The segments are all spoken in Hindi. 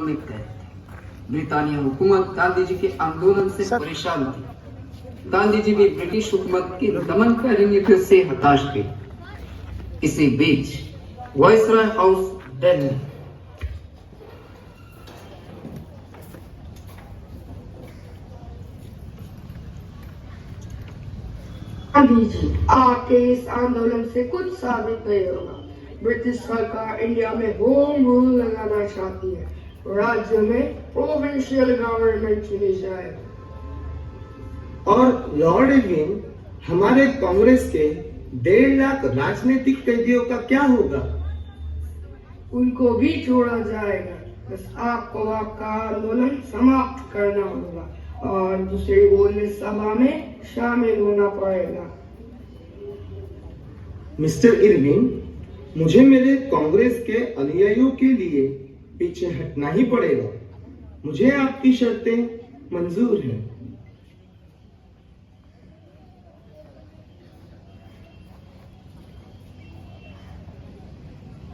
आंदोलन में कैद थे। ब्रिटानिया हुकूमत गांधी जी के आंदोलन से परेशान थी। गांधी जी भी ब्रिटिश हुकूमत के दमनकारी नीति से हताश थे। इसी बीच वायसराय हाउस दिल्ली गांधी जी आपके इस आंदोलन से कुछ साबित नहीं होगा। ब्रिटिश सरकार इंडिया में होम रूल लगाना चाहती है। राज्य में प्रोविंशियल गवर्नमेंट चुनी जाए। और लॉर्ड इरविन, हमारे कांग्रेस के 1.5 लाख राजनीतिक कैदियों का क्या होगा? उनको भी छोड़ा जाएगा। बस आपको आपका आंदोलन समाप्त करना होगा और दूसरी बोलने सभा में शामिल होना पड़ेगा। मिस्टर इरविन, मुझे मेरे कांग्रेस के अनुयायियों के लिए पीछे हटना ही पड़ेगा। मुझे आपकी शर्तें मंजूर हैं।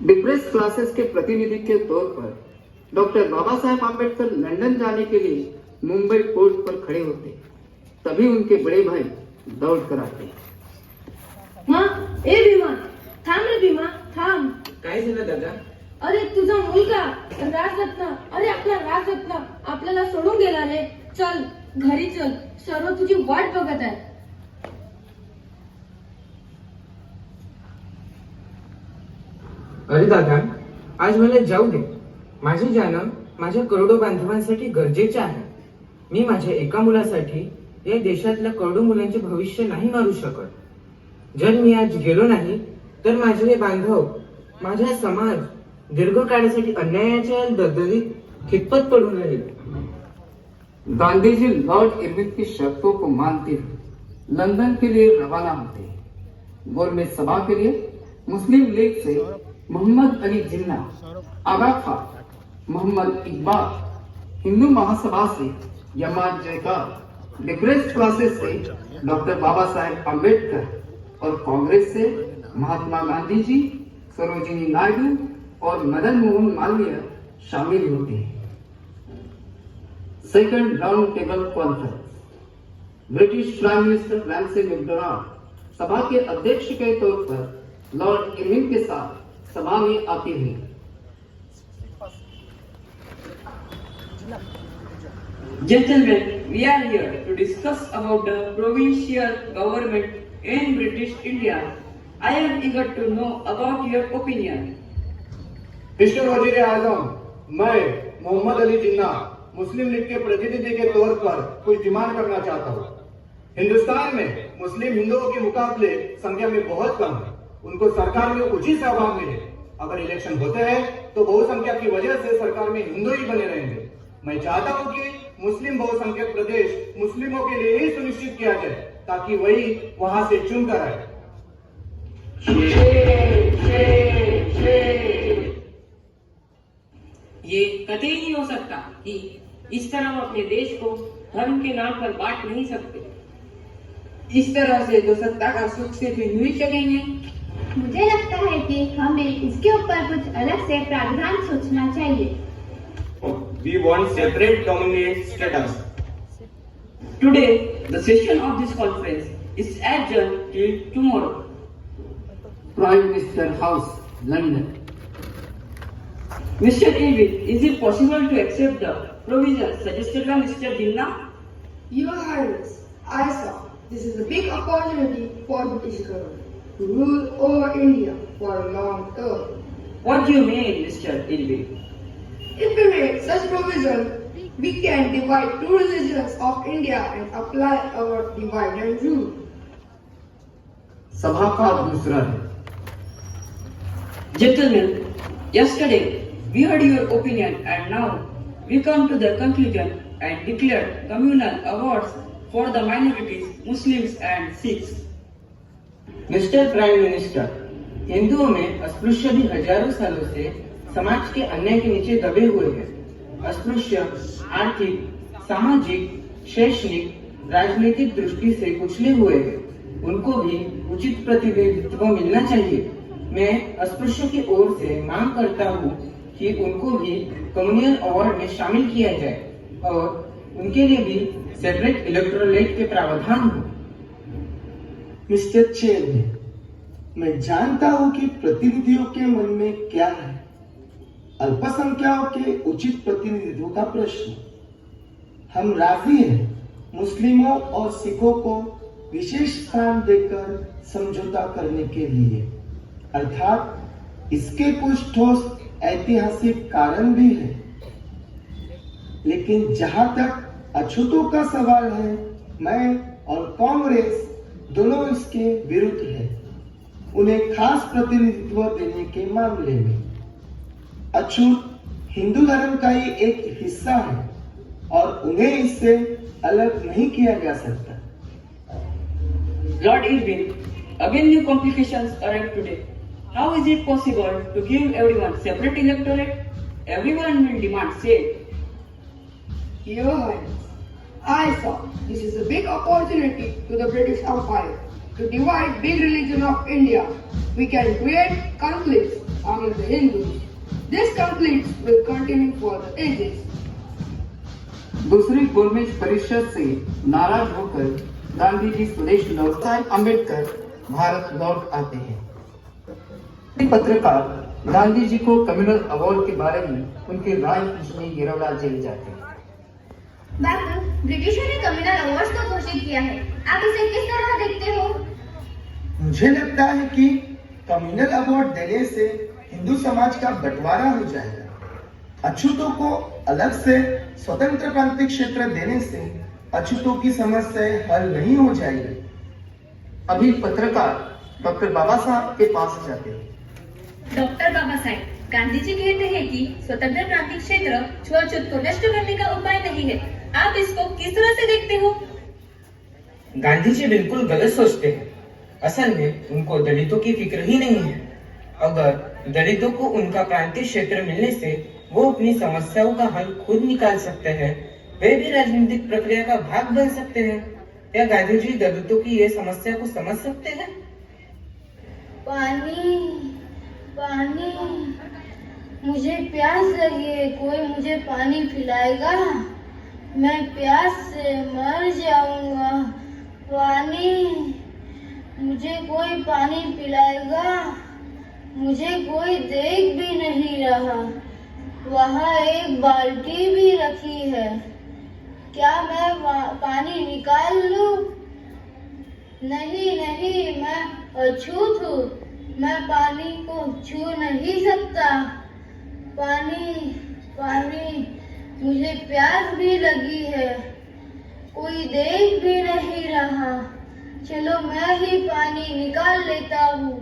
डिप्रेस क्लासेस के प्रतिनिधि के तौर पर डॉक्टर बाबा साहेब आम्बेडकर लंदन जाने के लिए मुंबई पोर्ट पर खड़े होते, तभी उनके बड़े भाई दौड़ कर आते। माँ, ए भीमा, थांब रे भीमा, थांब. काय झालं दादा? अरे तुझा मुलगा राजरत्न, अरे आपला राजरत्न आपल्याला सोडून गेला रे. चल घरी चल, सर्व तुझी वाट बघत आहे. अरे दादा, आज मला जाऊ दे. माझे जाणं माझ्या करोडो बांधवांसाठी गरजेचे आहे. मी माझ्या एका मुलासाठी या देशातल्या करोडो मुलांचे भविष्य नाही मारू शकत. जर मी आज गेलो नाही तर माझे हे बांधव, माझा समाज दीर्घकाळासाठी अन्यायाच्या दलदलीत खितपत पडून राहील. गांधी जी लॉर्ड इरविन की शर्तों को मानते हुए लंदन के लिए रवाना होते। गोलमेज सभा के लिए मुस्लिम लीग से मोहम्मद अली जिन्ना, आगा खान, मोहम्मद इकबाल, हिंदू महासभा से यमात जयकार, डिप्रेस्ड क्लासेस से डॉक्टर बाबा साहेब अम्बेडकर और कांग्रेस से महात्मा गांधी जी, सरोजिनी नायडू और मदन मोहन मालवीय शामिल होते हैं। Second round table conference. British prime minister Ramsay MacDonald सभा के अध्यक्ष के तौर पर लॉर्ड इरविन के साथ सभा में आते हैं। Gentlemen, we are here to discuss about the provincial government in British India. I am eager to know about your opinion. Mister वजीर आजम, मैं मोहम्मद अली जिन्ना मुस्लिम लीग के प्रतिनिधि के तौर पर कुछ डिमांड करना चाहता हूँ। हिंदुस्तान में मुस्लिम हिंदुओं के मुकाबले संख्या में बहुत कम है। उनको सरकार में उचित सहभाग मिले। अगर इलेक्शन होते हैं तो बहुसंख्या की वजह से सरकार में हिंदू ही बने रहेंगे। मैं चाहता हूँ कि मुस्लिम बहुसंख्यक प्रदेश मुस्लिमों के लिए ही सुनिश्चित किया जाए ताकि वही वहां से चुनकर आए। ये कतई नहीं हो सकता कि इस तरह हम अपने देश को धर्म के नाम पर बांट नहीं सकते। इस तरह से जो सत्ता का सुख सिर्फ हिंदू ही चलेंगे। मुझे लगता है कि हमें इसके ऊपर कुछ अलग से प्रावधान सोचना चाहिए। We want separate community status. Today, the session of this conference is adjourned till tomorrow. Prime Minister House, London. Mr. Irwin, is it possible to accept the provision suggested by Mr. Jinnah? Your Highness, I saw this is a big opportunity for British government to rule over India for a long term. What do you mean, Mr. Irwin? If we make such provision, we can divide two religions of India and apply our divide and rule. सभा का दूसरा है। Gentlemen, yesterday we heard your opinion and now we come to the conclusion and declare communal awards for the minorities, Muslims and Sikhs. Mister prime minister, हिंदुओं में अस्पृश्य भी हजारों सालों से समाज के अन्याय के नीचे दबे हुए हैं। अस्पृश्य आर्थिक, सामाजिक, शैक्षणिक, राजनीतिक दृष्टि से कुचले हुए हैं। उनको भी उचित प्रतिनिधित्व मिलना चाहिए। मैं अस्पृश्य की ओर से मांग करता हूँ कि उनको भी कम्युनियन अवार्ड में शामिल किया जाए और उनके लिए भी सेपरेट इलेक्टोरेट के प्रावधान हो। मिस्टर चेयरमैन, मैं जानता हूं कि प्रतिनिधियों के मन में क्या है। अल्पसंख्यकों के उचित प्रतिनिधित्व का प्रश्न। हम राजी हैं मुस्लिमों और सिखों को विशेष स्थान देकर समझौता करने के लिए, अर्थात इसके कुछ ठोस ऐतिहासिक कारण भी है। लेकिन जहां तक अछूतों का सवाल है, मैं और कांग्रेस दोनों इसके विरुद्ध है। उन्हें खास प्रतिनिधित्व देने के मामले में अछूत हिंदू धर्म का ही एक हिस्सा है और उन्हें इससे अलग नहीं किया जा सकता। Lord Irwin, again new complications arrived today. How is it possible to give everyone separate electorate? Everyone will demand same. Your Highness, I saw this is a big opportunity to the British Empire to divide big religion of India. We can create conflicts among the Hindus. This conflicts will continue for the ages. दूसरी गोलमेज परिषद से नाराज होकर गांधी जी स्वदेश लौट, अम्बेडकर भारत लौट आते हैं। पत्रकार गांधी जी को कम्युनल अवार्ड के बारे में उनकी राय पूछने गिरौला जेल जाते हैं। बाबू, ब्रिटिशों ने कम्युनल अवार्ड्स को घोषित किया है, आप इसे किस तरह देखते हो? मुझे लगता है कि कम्युनल अवार्ड देने से हिंदू समाज का बंटवारा हो जाएगा। अछूतों को अलग से स्वतंत्र प्रांतिक क्षेत्र देने से अछूतों की समस्याएं हल नहीं हो जाएगी। अभी पत्रकार डॉक्टर बाबा साहब के पास जाते हैं। डॉक्टर बाबा साहेब, गांधी जी कहते हैं कि स्वतंत्र प्रांतिक क्षेत्र छुआछूत को नष्ट करने का उपाय नहीं है। आप इसको किस तरह से देखते हो? गांधी जी बिल्कुल गलत सोचते हैं। असल में उनको दलितों की फिक्र ही नहीं है। अगर दलितों को उनका प्रांतीय क्षेत्र मिलने से वो अपनी समस्याओं का हल खुद निकाल सकते हैं, वे भी राजनीतिक प्रक्रिया का भाग बन सकते हैं। क्या गांधी जी दलितों की ये समस्या को समझ सकते हैं? पानी, पानी, मुझे प्यास लगी है, कोई मुझे पानी पिलाएगा? मैं प्यास से मर जाऊंगा। पानी, मुझे कोई पानी पिलाएगा? मुझे कोई देख भी नहीं रहा। वहाँ एक बाल्टी भी रखी है, क्या मैं पानी निकाल लूं? नहीं नहीं, मैं अछूत हूँ, मैं पानी को छू नहीं सकता। पानी, पानी, मुझे प्यास भी लगी है, कोई देख भी नहीं रहा। चलो मैं ही पानी निकाल लेता हूँ।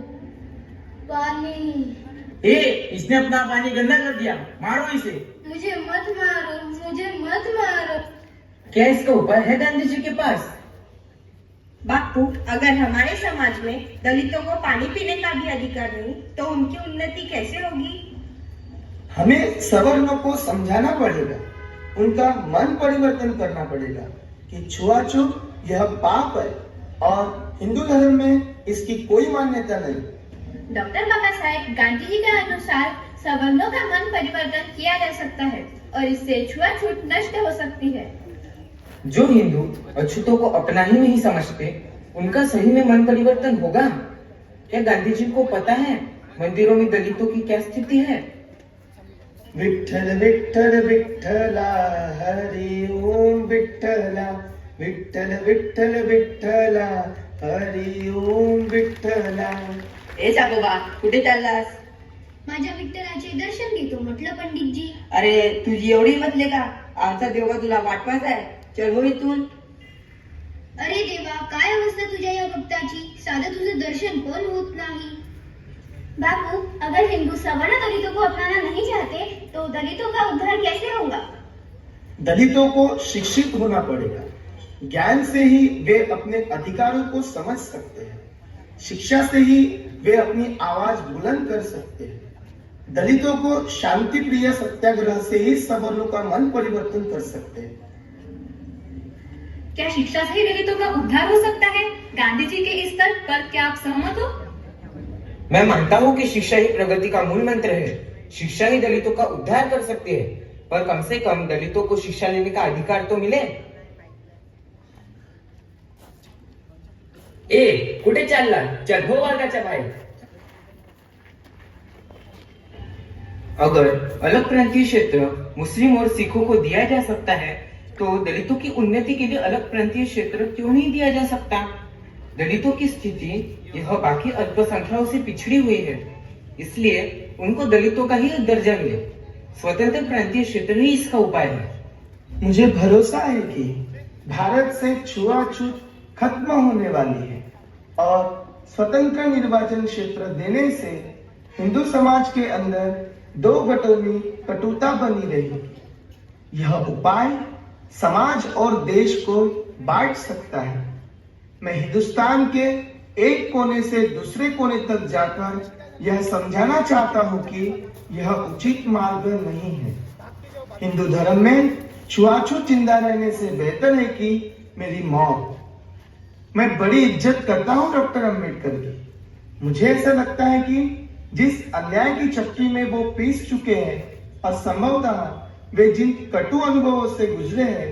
पानी। इसने अपना पानी गंदा कर दिया, मारो इसे। मुझे मत मारो, मुझे मत मारो। क्या इसका उपाय है गांधी जी के पास? बापू, अगर हमारे समाज में दलितों को पानी पीने का भी अधिकार नहीं, तो उनकी उन्नति कैसे होगी? हमें सवर्णों को समझाना पड़ेगा, उनका मन परिवर्तन करना पड़ेगा कि छुआछूत यह पाप है और हिंदू धर्म में इसकी कोई मान्यता नहीं। डॉक्टर बाबा साहेब, गांधी जी के अनुसार सवर्णों का मन परिवर्तन किया जा सकता है और इससे छुआछूत नष्ट हो सकती है। जो हिंदू अछूतों को अपना ही नहीं समझते, उनका सही में मन परिवर्तन होगा? क्या गांधी जी को पता है मंदिरों में दलितों की क्या स्थिति है? विठ्ठल विठ्ठल विठ्ठला, हरि ओम विठ्ठला, विठ्ठल विठ्ठल विठ्ठला, हरि ओम विठ्ठला। ए सागोबा, कुठे चाललास? माझ्या विठ्ठलाचे दर्शन घेतो म्हटलं पंडितजी। अरे तुझी एवढी म्हटले का? आमचा देवा तुला वाटवायचा आहे, चल हो इथून। अरे देवा, काय अवस्था तुझ्या या भक्ताची, साधं तुझं दर्शन पण होत नाही। बाबू, अगर हिंदू सवर्ण दलितों को अपनाना नहीं चाहते तो दलितों का उद्धार कैसे होगा? दलितों को शिक्षित होना पड़ेगा। ज्ञान से ही वे अपने अधिकारों को समझ सकते हैं, शिक्षा से ही वे अपनी आवाज बुलंद कर सकते हैं। दलितों को शांति प्रिय सत्याग्रह से ही सवर्णों का मन परिवर्तन कर सकते हैं। क्या शिक्षा से ही दलितों का उद्धार हो सकता है? गांधी जी के इस तर्क पर क्या आप सहमत हो? मैं मानता हूँ कि शिक्षा ही प्रगति का मूल मंत्र है, शिक्षा ही दलितों का उद्धार कर सकती है, पर कम से कम दलितों को शिक्षा लेने का अधिकार तो मिले। ए कुठे चालला? चल हो वर्गाच्या बाहेर. अगर अलग प्रांतीय क्षेत्र मुस्लिम और सिखों को दिया जा सकता है, तो दलितों की उन्नति के लिए अलग प्रांतीय क्षेत्र क्यों नहीं दिया जा सकता? दलितों की स्थिति यह बाकी अल्पसंख्यकों से पिछड़ी हुई है, इसलिए उनको दलितों का ही दर्जा मिले। स्वतंत्र प्रांतीय क्षेत्र ही इसका उपाय है। मुझे भरोसा है कि भारत से छुआछूत खत्म होने वाली है और स्वतंत्र निर्वाचन क्षेत्र देने से हिंदू समाज के अंदर दो गटों में कटुता बनी रहेगी। यह उपाय समाज और देश को बांट सकता है। मैं हिंदुस्तान के एक कोने से दूसरे कोने तक जाकर यह समझाना चाहता हूं कि यह उचित मार्ग नहीं है। हिंदू धर्म में छुआछूत जिंदा रहने से बेहतर है कि मेरी मौत। मैं बड़ी इज्जत करता हूं डॉक्टर अंबेडकर की। मुझे ऐसा लगता है कि जिस अन्याय की चक्की में वो पीस चुके हैं और संभवतः वे जिन कटु अनुभवों से गुजरे हैं,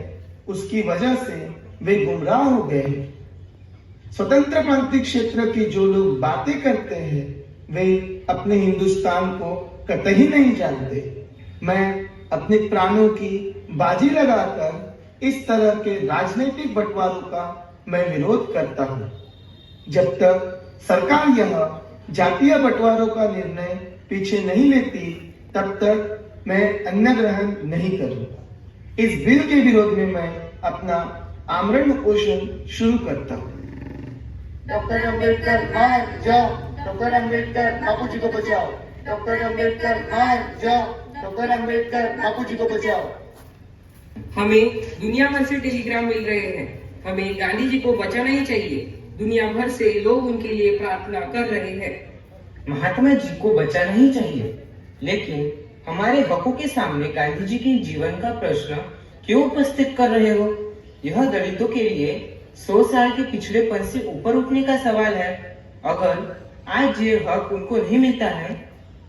उसकी वजह से वे गुमराह हो गए। स्वतंत्र प्रांतिक क्षेत्र की जो लोग बातें करते हैं, वे अपने हिंदुस्तान को कतई नहीं जानते। मैं अपने प्राणों की बाजी लगाकर इस तरह के राजनीतिक बंटवारों का मैं विरोध करता हूँ। जब तक सरकार यह जातीय बंटवारों का निर्णय पीछे नहीं लेती, तब तक मैं अन्न ग्रहण नहीं करूंगा। इस बिल के विरोध में मैं अपना आमरण उपोषण शुरू करता हूँ। डॉक्टर अंबेडकर मार जाओ, डॉक्टर अंबेडकर बापू जी को बचाओ, डॉक्टर अंबेडकर मार जाओ, डॉक्टर अंबेडकर बापू जी को बचाओ। हमें दुनिया भर से टेलीग्राम मिल रहे हैं। हमें गांधी जी को बचाना ही चाहिए। दुनिया भर से लोग उनके लिए प्रार्थना कर रहे हैं। महात्मा जी को बचाना ही चाहिए, लेकिन हमारे हकों के सामने गांधी जी के जीवन का प्रश्न क्यों उपस्थित कर रहे हो? यह दलितों के लिए 100 साल के पिछड़ेपन से ऊपर उठने का सवाल है। अगर आज ये हक उनको नहीं मिलता है,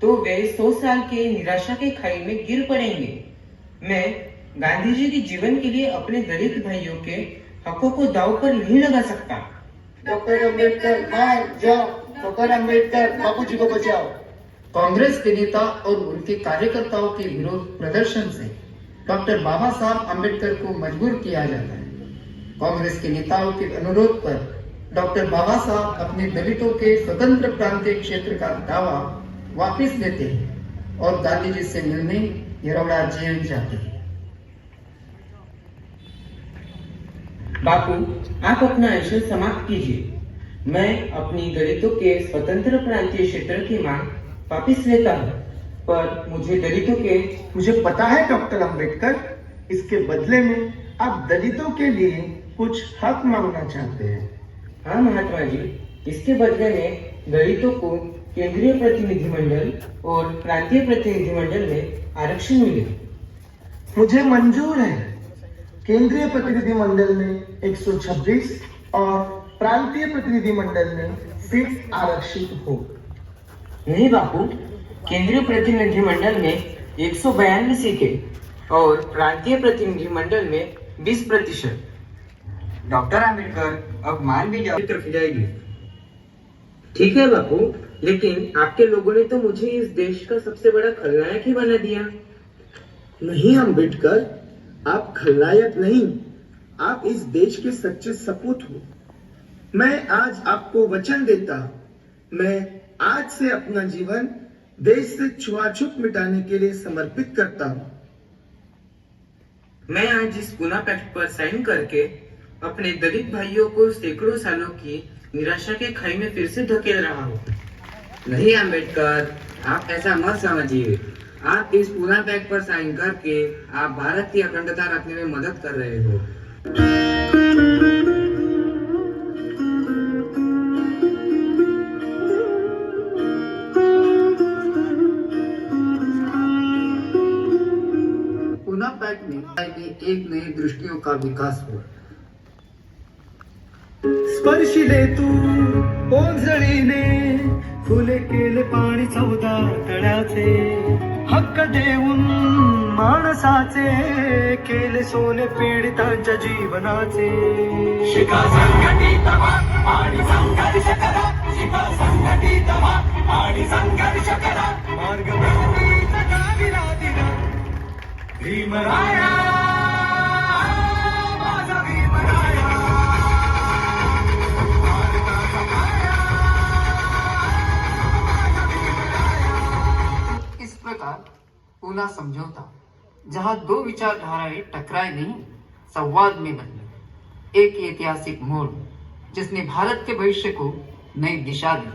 तो वे 100 साल के निराशा के खाई में गिर पड़ेंगे। मैं गांधी जी के जीवन के लिए अपने दलित भाइयों के हकों को दांव पर नहीं लगा सकता। डॉक्टर अंबेडकर मार जाओ, डॉक्टर अंबेडकर बापू जी को बचाओ। कांग्रेस के नेता और उनके कार्यकर्ताओं के विरोध प्रदर्शन से डॉक्टर बाबा साहब अम्बेडकर को मजबूर किया जाता है। कांग्रेस के नेताओं के अनुरोध पर डॉक्टर बाबा साहब अपने दलितों के स्वतंत्र प्रांतीय क्षेत्र का दावा वापस लेते हैं और गांधी जी से मिलने यरौड़ा जेल जाते हैं। बापू, आप अपना आयुष्य समाप्त कीजिए। मैं अपनी दलितों के स्वतंत्र प्रांतीय क्षेत्र की मांग वापिस लेता हूँ, पर मुझे पता है डॉक्टर अंबेडकर, इसके बदले में आप दलितों के लिए कुछ हक मांगना चाहते हैं। हाँ महात्मा जी, इसके बदले में दलितों को केंद्रीय प्रतिनिधिमंडल और प्रांतीय प्रतिनिधिमंडल में आरक्षण मिले। मुझे मंजूर है। केंद्रीय प्रतिनिधिमंडल में 126 और प्रांतीय प्रतिनिधिमंडल में सीट आरक्षित हो। नहीं बापू, केंद्रीय प्रतिनिधिमंडल में 192 सीटें और प्रांतीय प्रतिनिधिमंडल में 20%। डॉक्टर अंबेडकर, अब मान भी जाओ तरफ जाएगी। ठीक है बापू, लेकिन आपके लोगों ने तो मुझे इस देश का सबसे बड़ा खलनायक ही बना दिया। नहीं अंबेडकर, आप खलनायक नहीं, आप इस देश के सच्चे सपूत हो। मैं आज आपको वचन देता हूं, मैं आज से अपना जीवन देश से छुआछूत मिटाने के लिए समर्पित करता हूं। मैं आज इस पुना पैक्ट पर साइन करके अपने दलित भाइयों को सैकड़ों सालों की निराशा के खाई में फिर से धकेल रहा हूँ। नहीं अंबेडकर, आप ऐसा मत समझिए। आप इस पूना पैक्ट पर साइन करके आप भारत की अखंडता रखने में मदद कर रहे हो। पूना पैक्ट में एक नई दृष्टियों का विकास हुआ। स्पर्शिले तू ओंजळीने खुले केले पाणी 14 तळ्याचे। हक्क देऊन माणसाचे केले सोने पीडितांच्या जीवनाचे शिका संघटित व्हा आणि संघर्ष करा शिका संघटित व्हा आणि संघर्ष करा मार्ग जगाविला दिला भीमराया माझा भीमराया इस प्रकार पूना समझौता जहां दो विचारधाराएं टकराए नहीं संवाद में बदले एक ऐतिहासिक मोड़ जिसने भारत के भविष्य को नई दिशा दी।